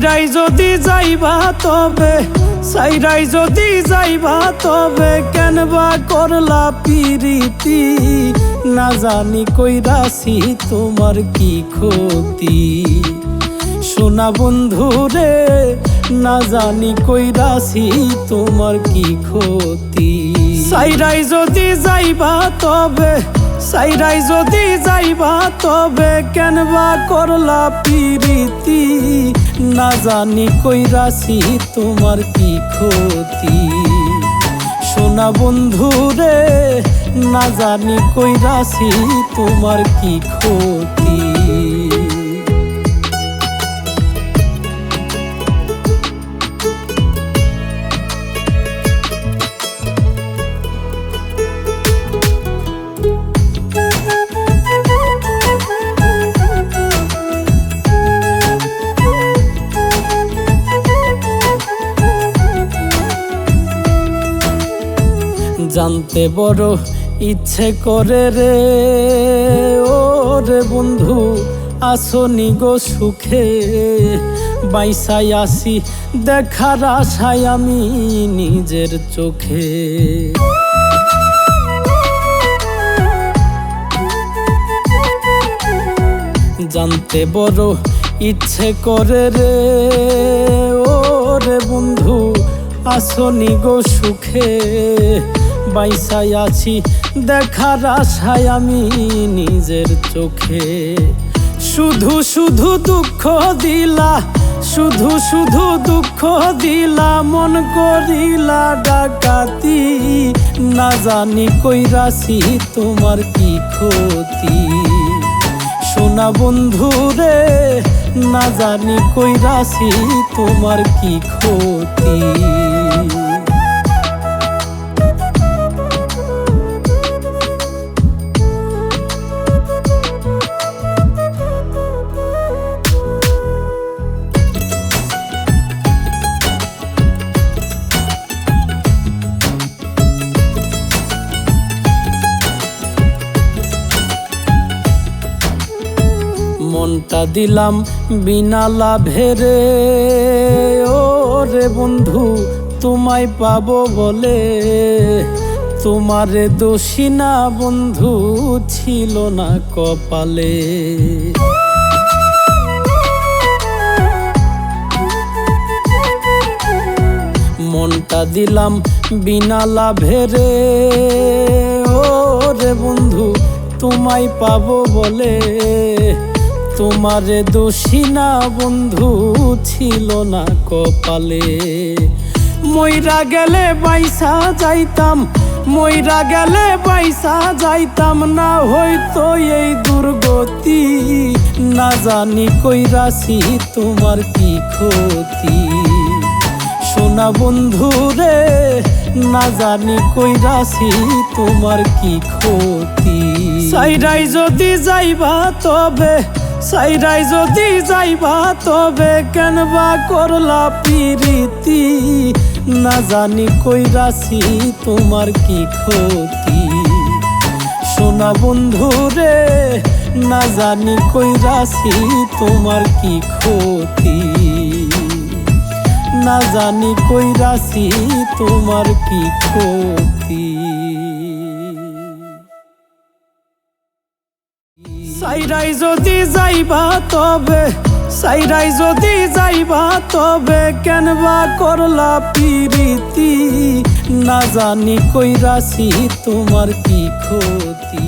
সাইরাই যদি যাইবা তবে কেনবা করলা পিরিতি, না জানি কইরাছি তোমার কি ক্ষতি। সোনা বন্ধু রে, না জানি কইরাছি তোমার কি ক্ষতি। সাইরাই যদি যাইবা তবে কেনবা করলা পিরিতি, না জানি কইরাছি তোমার কি ক্ষতি। সোনা বন্ধু রে, না জানি কইরাছি তোমার কি ক্ষতি। জানতে বড় ইচ্ছে করে রে, ও রে বন্ধু আসনি গো সুখে। বাইসাই আসি দেখার আশায় আমি নিজের চোখে। জানতে বড় ইচ্ছে করে রে, ও রে বন্ধু আসনি গো সুখে। বাইসাই আছি দেখার আশায় আমি নিজের চোখে। শুধু শুধু দুঃখ দিলা, মন করিলা ডাকাতি, না জানি কইরাছি তোমার কি ক্ষতি। সোনা বন্ধু রে, না জানি কইরাছি তোমার কি ক্ষতি। মনটা দিলাম বিনা লাভে রে, ও রে বন্ধু তোমায় পাবো বলে। তোমারে দোষী না বন্ধু ছিল না কপালে। মনটা দিলাম বিনা লাভে রে, ও রে বন্ধু তোমায় পাবো বলে। তোমারে দোষী না বন্ধু ছিল না কপালে। মইরা গেলে বাইসা যাইতাম, না হইতো এই দুর্গতি, না জানি কইরাছি তোমার কি ক্ষতি। সোনা বন্ধু রে, না জানি কইরাছি তোমার কি ক্ষতি। সাইরাই যদি যাইবা তবে কেনবা করলা পিরিতি, না জানি কইরাছি তোমার কি ক্ষতি। সোনা বন্ধু রে, না জানি কইরাছি তোমার কি ক্ষতি। না জানি কইরাছি তোমার কি ক্ষতি। সাইরাই যদি যাইবা তবে কেনবা করলা পিরিতি, না জানি কইরাছি তোমার কি ক্ষতি।